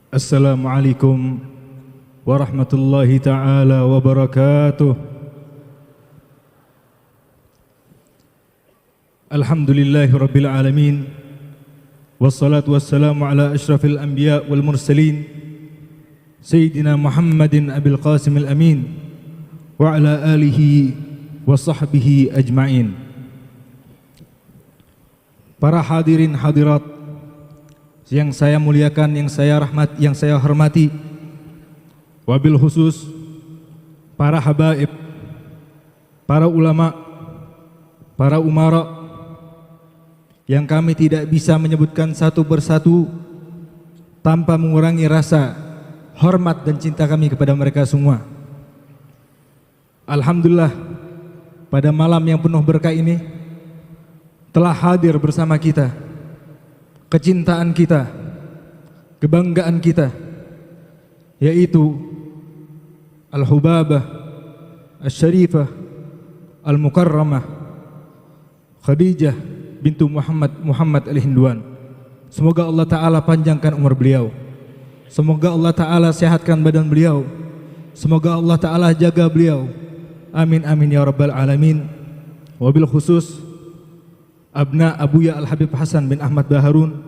Assalamualaikum warahmatullahi ta'ala wabarakatuh. Alhamdulillahi rabbil alamin, wassalatu wassalamu ala ashrafil anbiya wal mursalin, Sayyidina Muhammadin abil qasim al-amin, wa ala alihi wa sahbihi ajma'in. Para hadirin hadirat yang saya muliakan, yang saya hormati, wabil khusus para habaib, para ulama, para umara, yang kami tidak bisa menyebutkan satu persatu tanpa mengurangi rasa hormat dan cinta kami kepada mereka semua. Alhamdulillah, pada malam yang penuh berkah ini telah hadir bersama kita kecintaan kita, kebanggaan kita, yaitu Al-Hubabah Al-Syarifah Al-Mukarramah Khadijah bintu Muhammad Al-Hindwan. Semoga Allah Ta'ala panjangkan umur beliau, semoga Allah Ta'ala sehatkan badan beliau, semoga Allah Ta'ala jaga beliau. Amin amin ya rabbal alamin. Wabil khusus abna Abuya Al-Habib Hasan bin Ahmad Baharun,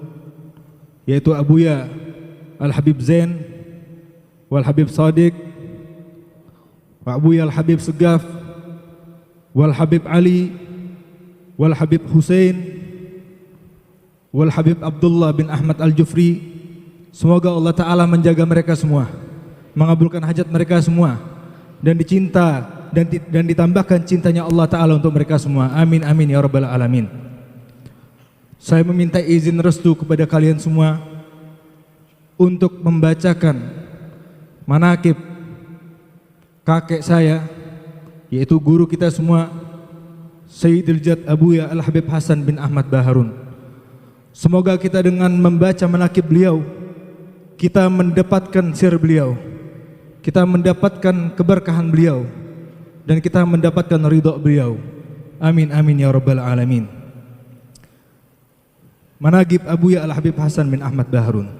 yaitu Abuya Al-Habib Zain wal Habib Sadiq wa Abuya Al-Habib Segaf wal Habib Ali wal Habib Hussein wal Habib Abdullah bin Ahmad Al-Jufri. Semoga Allah Ta'ala menjaga mereka semua, mengabulkan hajat mereka semua, dan dicinta dan ditambahkan cintanya Allah Ta'ala untuk mereka semua. Amin amin ya rabbal alamin. Saya meminta izin restu kepada kalian semua untuk membacakan manaqib kakek saya, yaitu guru kita semua, Sayyidil Jad Abuya Al-Habib Hasan bin Ahmad Baharun. Semoga kita dengan membaca manaqib beliau, kita mendapatkan sir beliau, kita mendapatkan keberkahan beliau, dan kita mendapatkan ridha beliau. Amin amin ya rabbal alamin. Manaqib Abuya Al-Habib Hasan bin Ahmad Baharun.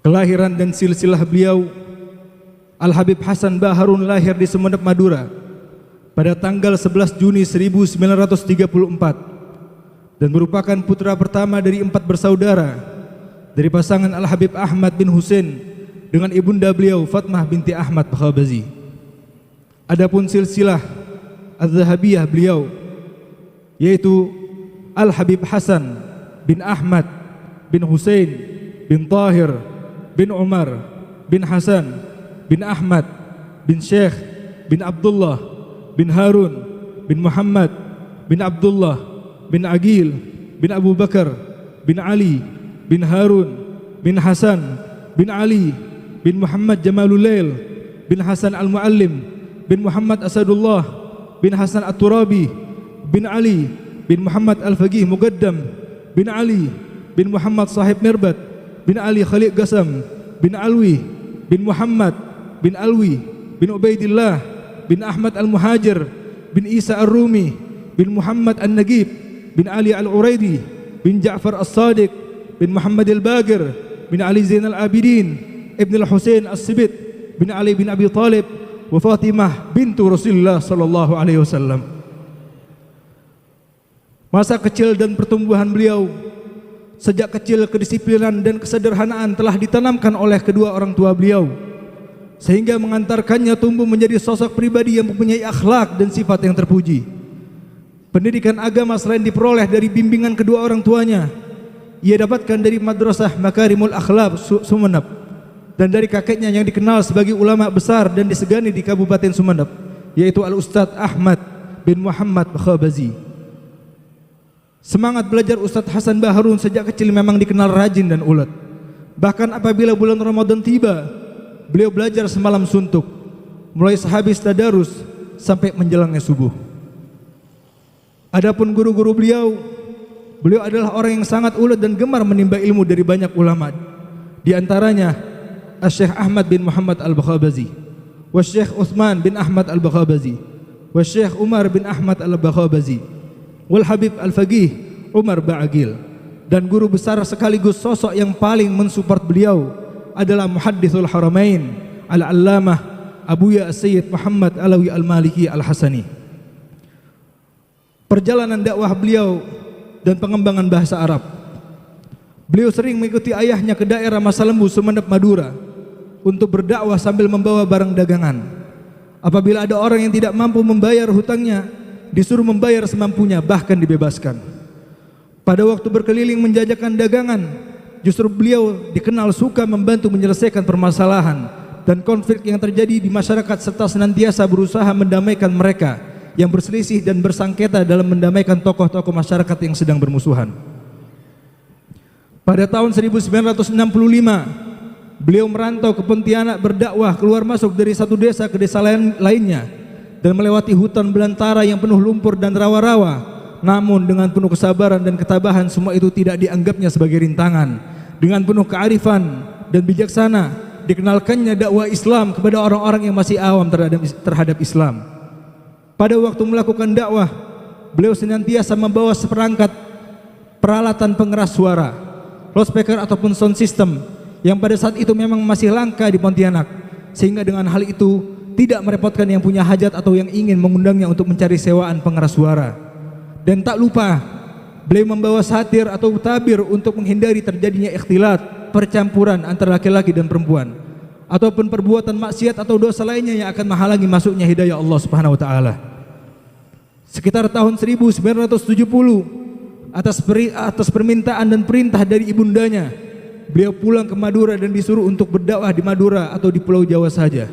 Kelahiran dan silsilah beliau, Al-Habib Hasan Baharun lahir di Sumeneb, Madura pada tanggal 11 Juni 1934 dan merupakan putra pertama dari 4 bersaudara dari pasangan Al-Habib Ahmad bin Husain dengan ibunda beliau Fatmah binti Ahmad Bakhabazi. Adapun silsilah Az-Zahabiyah beliau, yaitu Al-Habib Hasan bin Ahmad bin Husain bin Tahir bin Umar bin Hasan bin Ahmad bin Syekh bin Abdullah bin Harun bin Muhammad bin Abdullah bin Aqil bin Abu Bakar bin Ali bin Harun bin Hasan bin Ali bin Muhammad Jamalulail bin Hasan Al-Muallim bin Muhammad Asadullah bin Hasan At-Turabi bin Ali bin Muhammad Al-Faqih Muqaddam bin Ali bin Muhammad Sahib Mirbat bin Ali Khalid Qasam bin Alwi bin Muhammad bin Alwi bin Ubaidillah bin Ahmad Al-Muhajir bin Isa Ar-Rumi bin Muhammad An-Nagib bin Ali Al-Uraidi bin Ja'far As-Sadiq bin Muhammad Al-Bagir bin Ali Zain Al-Abidin Ibn Al-Husain As-Sibit bin Ali bin Abi Talib wa Fatimah bintu Rasulullah sallallahu alaihi wasallam. Masa kecil dan pertumbuhan beliau, sejak kecil kedisiplinan dan kesederhanaan telah ditanamkan oleh kedua orang tua beliau, sehingga mengantarkannya tumbuh menjadi sosok pribadi yang mempunyai akhlak dan sifat yang terpuji. Pendidikan agama selain diperoleh dari bimbingan kedua orang tuanya, ia dapatkan dari Madrasah Makarimul Akhlaq Sumeneb dan dari kakeknya yang dikenal sebagai ulama besar dan disegani di Kabupaten Sumeneb, yaitu Al-Ustadz Ahmad bin Muhammad Bakhabazi. Semangat belajar Ustadz Hasan Baharun sejak kecil memang dikenal rajin dan ulet. Bahkan apabila bulan Ramadan tiba, beliau belajar semalam suntuk, mulai sehabis tadarus sampai menjelangnya subuh. Adapun guru-guru beliau adalah orang yang sangat ulet dan gemar menimba ilmu dari banyak ulama. Di antaranya Syekh Ahmad bin Muhammad Al-Bakhabazi, wa Syekh Utsman bin Ahmad Al-Bakhabazi, wa Syekh Umar bin Ahmad Al-Bakhabazi, wal Habib Al-Faqih Umar Ba'agil, dan guru besar sekaligus sosok yang paling mensupport beliau adalah Muhaddithul Haramain Al-Allamah Abuya Sayyid Muhammad Alawi Al-Maliki Al-Hasani. Perjalanan dakwah beliau dan pengembangan bahasa Arab. Beliau sering mengikuti ayahnya ke daerah Masalembu, Sumeneb, Madura untuk berdakwah sambil membawa barang dagangan. Apabila ada orang yang tidak mampu membayar hutangnya, disuruh membayar semampunya, bahkan dibebaskan. Pada waktu berkeliling menjajakan dagangan, justru beliau dikenal suka membantu menyelesaikan permasalahan dan konflik yang terjadi di masyarakat serta senantiasa berusaha mendamaikan mereka yang berselisih dan bersengketa dalam mendamaikan tokoh-tokoh masyarakat yang sedang bermusuhan. Pada tahun 1965, beliau merantau ke Pontianak berdakwah keluar masuk dari satu desa ke desa lainnya dan melewati hutan belantara yang penuh lumpur dan rawa-rawa. Namun dengan penuh kesabaran dan ketabahan, semua itu tidak dianggapnya sebagai rintangan. Dengan penuh kearifan dan bijaksana, dikenalkannya dakwah Islam kepada orang-orang yang masih awam terhadap Islam. Pada waktu melakukan dakwah, beliau senantiasa membawa seperangkat peralatan pengeras suara, loudspeaker ataupun sound system yang pada saat itu memang masih langka di Pontianak, sehingga dengan hal itu tidak merepotkan yang punya hajat atau yang ingin mengundangnya untuk mencari sewaan pengeras suara. Dan tak lupa, beliau membawa satir atau tabir untuk menghindari terjadinya ikhtilat, percampuran antara laki-laki dan perempuan, ataupun perbuatan maksiat atau dosa lainnya yang akan menghalangi masuknya hidayah Allah Subhanahu wa taala. Sekitar tahun 1970, atas permintaan dan perintah dari ibundanya, beliau pulang ke Madura dan disuruh untuk berdakwah di Madura atau di Pulau Jawa saja.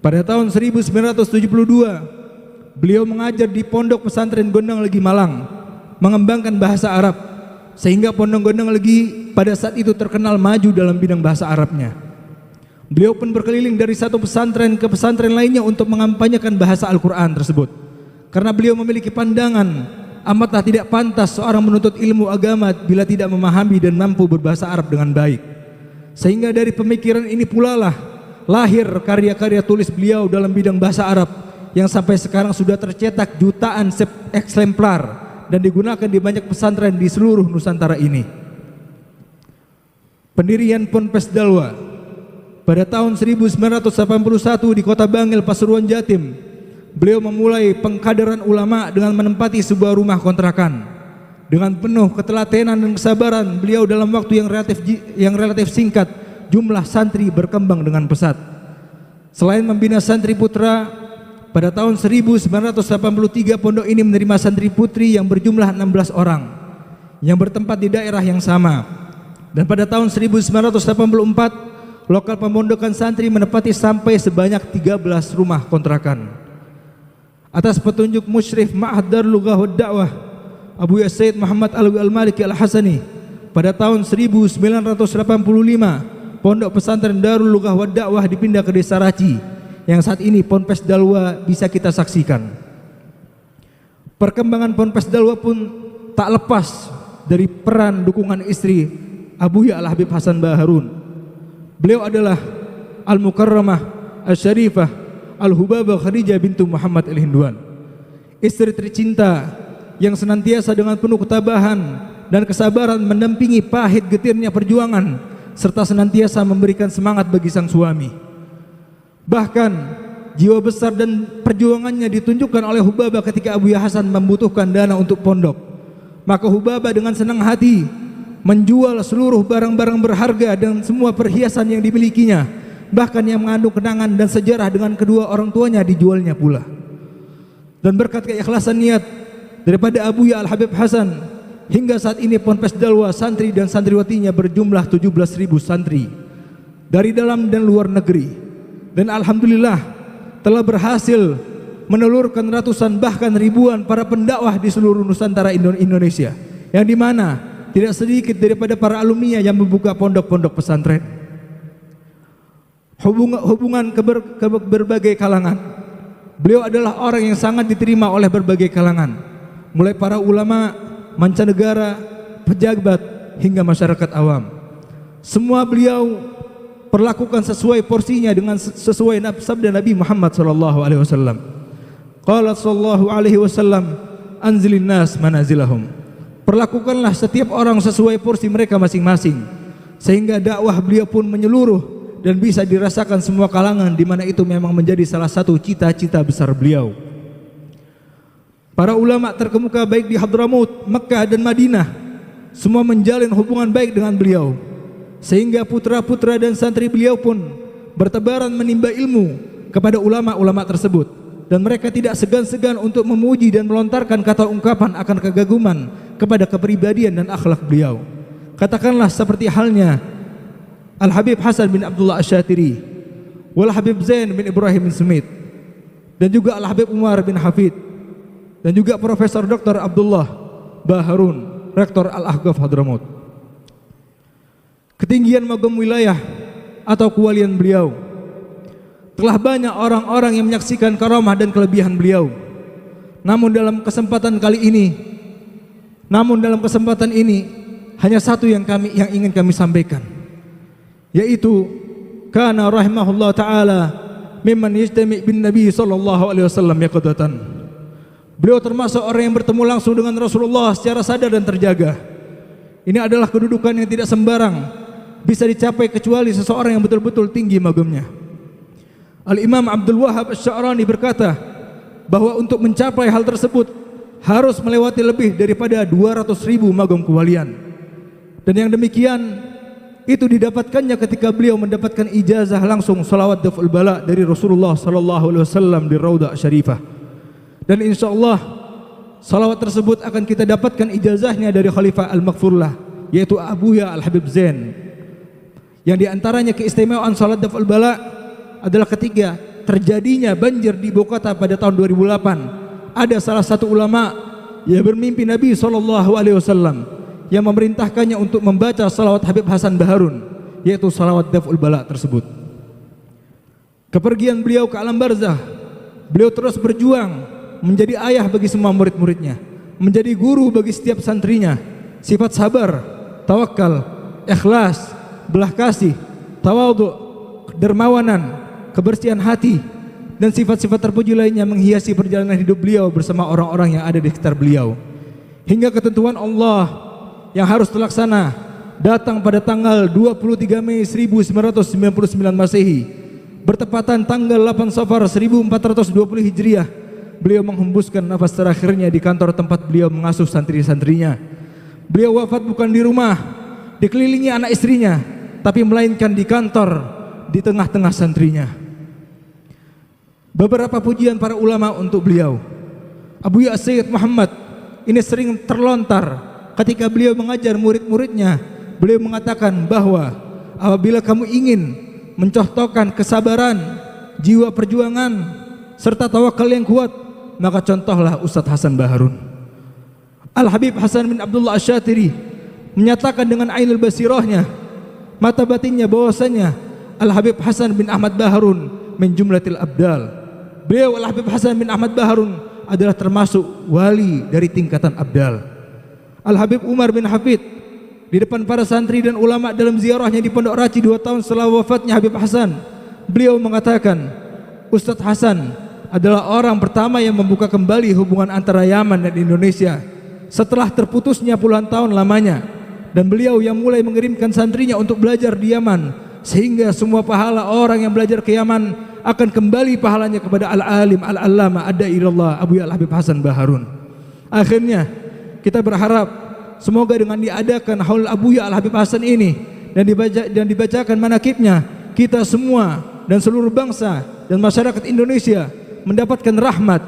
Pada tahun 1972, beliau mengajar di Pondok Pesantren Gondang Legi Malang, mengembangkan bahasa Arab, sehingga Pondok Gondang Legi pada saat itu terkenal maju dalam bidang bahasa Arabnya. Beliau pun berkeliling dari satu pesantren ke pesantren lainnya untuk mengampanyekan bahasa Al-Quran tersebut. Karena beliau memiliki pandangan, amatlah tidak pantas seorang menuntut ilmu agama bila tidak memahami dan mampu berbahasa Arab dengan baik. Sehingga dari pemikiran ini pula lah lahir karya-karya tulis beliau dalam bidang bahasa Arab yang sampai sekarang sudah tercetak jutaan eksemplar dan digunakan di banyak pesantren di seluruh Nusantara ini. Pendirian Ponpes Dalwa pada tahun 1981 di Kota Bangil, Pasuruan, Jatim. Beliau memulai pengkaderan ulama dengan menempati sebuah rumah kontrakan. Dengan penuh ketelatenan dan kesabaran, beliau dalam waktu yang relatif singkat, jumlah santri berkembang dengan pesat. Selain membina santri putra, pada tahun 1983 pondok ini menerima santri putri yang berjumlah 16 orang yang bertempat di daerah yang sama. Dan pada tahun 1984 lokal pemondokan santri menempati sampai sebanyak 13 rumah kontrakan. Atas petunjuk musyrif Ma'had Darul Lughah wad Da'wah Abuya Sayyid Muhammad Alawi Al-Maliki Al-Hasani, pada tahun 1985 Pondok Pesantren Darul Lughah wad Da'wah dipindah ke Desa Raci, yang saat ini Ponpes Dalwa bisa kita saksikan. Perkembangan Ponpes Dalwa pun tak lepas dari peran dukungan istri Abuya Al-Habib Hasan Baharun. Beliau adalah Al-Mukarramah Al-Syarifah Al-Hubabah Khadijah bintu Muhammad Al-Hindwan, istri tercinta yang senantiasa dengan penuh ketabahan dan kesabaran mendampingi pahit getirnya perjuangan serta senantiasa memberikan semangat bagi sang suami. Bahkan jiwa besar dan perjuangannya ditunjukkan oleh Hubabah ketika Abuya Hasan membutuhkan dana untuk pondok. Maka Hubabah dengan senang hati menjual seluruh barang-barang berharga dan semua perhiasan yang dimilikinya, bahkan yang mengandung kenangan dan sejarah dengan kedua orang tuanya dijualnya pula. Dan berkat keikhlasan niat daripada Abuya Al-Habib Hasan, hingga saat ini Ponpes Dalwa santri dan santriwatinya berjumlah 17.000 santri dari dalam dan luar negeri. Dan alhamdulillah telah berhasil menelurkan ratusan bahkan ribuan para pendakwah di seluruh Nusantara Indonesia, yang dimana tidak sedikit daripada para alumni yang membuka pondok-pondok pesantren. Hubungan ke berbagai kalangan. Beliau adalah orang yang sangat diterima oleh berbagai kalangan, mulai para ulama, mancanegara, pejabat, hingga masyarakat awam. Semua beliau perlakukan sesuai porsinya dengan sesuai sabda Nabi Muhammad SAW. Qala sallallahu alaihi wasallam, anzilin nas manazilahum. Perlakukanlah setiap orang sesuai porsi mereka masing-masing. sehingga dakwah beliau pun menyeluruh dan bisa dirasakan semua kalangan, di mana itu memang menjadi salah satu cita-cita besar beliau. Para ulama terkemuka baik di Hadramaut, Mekah dan Madinah semua menjalin hubungan baik dengan beliau, sehingga putra-putra dan santri beliau pun bertebaran menimba ilmu kepada ulama-ulama tersebut, dan mereka tidak segan-segan untuk memuji dan melontarkan kata ungkapan akan kegaguman kepada kepribadian dan akhlak beliau. Katakanlah seperti halnya Al-Habib Hasan bin Abdullah Asy-Syatiri, Wal Habib Zain bin Ibrahim bin Smith, dan juga Al-Habib Umar bin Hafid, dan juga Profesor Dr. Abdullah Baharun, Rektor Al-Ahqaf Hadramaut. Ketinggian magam wilayah atau kewalian beliau, telah banyak orang-orang yang menyaksikan karamah dan kelebihan beliau. Namun dalam kesempatan ini hanya satu yang ingin kami sampaikan, yaitu kana rahimahullah taala mimman yajtami bin Nabi sallallahu alaihi wasallam yaqadatan. Beliau termasuk orang yang bertemu langsung dengan Rasulullah secara sadar dan terjaga. Ini adalah kedudukan yang tidak sembarang bisa dicapai kecuali seseorang yang betul-betul tinggi magamnya. Al-Imam Abdul Wahab Asy-Sya'rani berkata bahwa untuk mencapai hal tersebut harus melewati lebih daripada 200.000 magam kewalian. Dan yang demikian itu didapatkannya ketika beliau mendapatkan ijazah langsung salawat daf'ul bala dari Rasulullah sallallahu alaihi wasallam di Raudhah Syarifah. Dan insyaallah salawat tersebut akan kita dapatkan ijazahnya dari Khalifah Al-Maghfurlah, yaitu Abuya Al-Habib Zain. Yang diantaranya keistimewaan salat daf'ul bala adalah ketika terjadinya banjir di ibu kota pada tahun 2008. Ada salah satu ulama yang bermimpi Nabi SAW yang memerintahkannya untuk membaca salawat Habib Hasan Baharun, yaitu salawat daf'ul bala tersebut. Kepergian beliau ke alam barzah, beliau terus berjuang menjadi ayah bagi semua murid-muridnya, menjadi guru bagi setiap santrinya. Sifat sabar, tawakal, ikhlas, belah kasih, tawadhu, dermawanan, kebersihan hati, dan sifat-sifat terpuji lainnya menghiasi perjalanan hidup beliau bersama orang-orang yang ada di sekitar beliau. Hingga ketentuan Allah yang harus terlaksana datang pada tanggal 23 Mei 1999 Masehi, bertepatan tanggal 8 Safar 1420 Hijriah. Beliau menghembuskan nafas terakhirnya di kantor tempat beliau mengasuh santri-santrinya. Beliau wafat bukan di rumah dikelilingi anak istrinya, tapi melainkan di kantor di tengah-tengah santrinya. Beberapa pujian para ulama untuk beliau. Abuya Sayyid Muhammad ini sering terlontar ketika beliau mengajar murid-muridnya. Beliau mengatakan bahwa apabila kamu ingin mencontohkan kesabaran, jiwa perjuangan, serta tawakal yang kuat, maka contohlah Ustadz Hasan Baharun. Al-Habib Hasan bin Abdullah Asy-Syatiri menyatakan dengan ainul basirahnya, mata batinnya, bahwasanya Al-Habib Hasan bin Ahmad Baharun min jumlatil abdal. Beliau Al-Habib Hasan bin Ahmad Baharun adalah termasuk wali dari tingkatan abdal. Al-Habib Umar bin Hafid di depan para santri dan ulama dalam ziarahnya di Pondok Raci 2 tahun setelah wafatnya Habib Hasan, beliau mengatakan, Ustadz Hasan adalah orang pertama yang membuka kembali hubungan antara Yaman dan Indonesia setelah terputusnya puluhan tahun lamanya, dan beliau yang mulai mengirimkan santrinya untuk belajar di Yaman, sehingga semua pahala orang yang belajar ke Yaman akan kembali pahalanya kepada al-alim al-allama ad-da'ilallah Abuya Al-Habib Hasan Baharun. Akhirnya kita berharap semoga dengan diadakan haul Abuya Al-Habib Hasan ini dan dibacakan manakibnya, kita semua dan seluruh bangsa dan masyarakat Indonesia mendapatkan rahmat,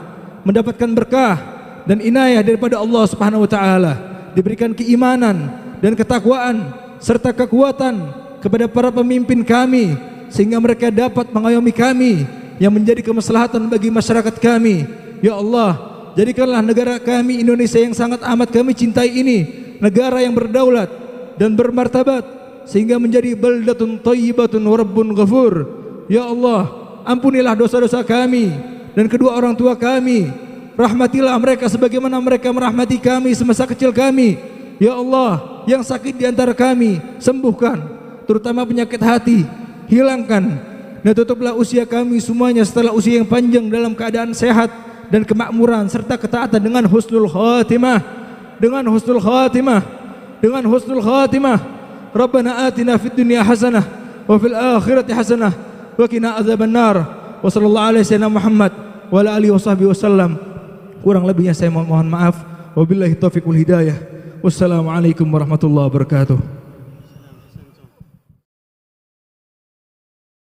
mendapatkan berkah dan inayah daripada Allah Subhanahu wa taala, diberikan keimanan dan ketakwaan serta kekuatan kepada para pemimpin kami, sehingga mereka dapat mengayomi kami yang menjadi kemaslahatan bagi masyarakat kami. Ya Allah, jadikanlah negara kami Indonesia yang sangat amat kami cintai ini negara yang berdaulat dan bermartabat, sehingga menjadi baldatun thayyibatun wa rabbun ghafur. Ya Allah, ampunilah dosa-dosa kami dan kedua orang tua kami, rahmatilah mereka sebagaimana mereka merahmati kami semasa kecil kami. Ya Allah, yang sakit di antara kami sembuhkan, terutama penyakit hati hilangkan, dan tutuplah usia kami semuanya setelah usia yang panjang dalam keadaan sehat dan kemakmuran serta ketaatan dengan husnul khatimah, dengan husnul khatimah, dengan husnul khatimah. Rabbana atina fid dunya hasanah wa fil akhirati hasanah wa qina adzabannar. Wa sallallahu alaihi wasallam Muhammad wa ala alihi washabbihi wasallam. Kurang lebihnya saya mohon maaf. Wabillahi taufiq wal hidayah. Wassalamualaikum warahmatullahi wabarakatuh.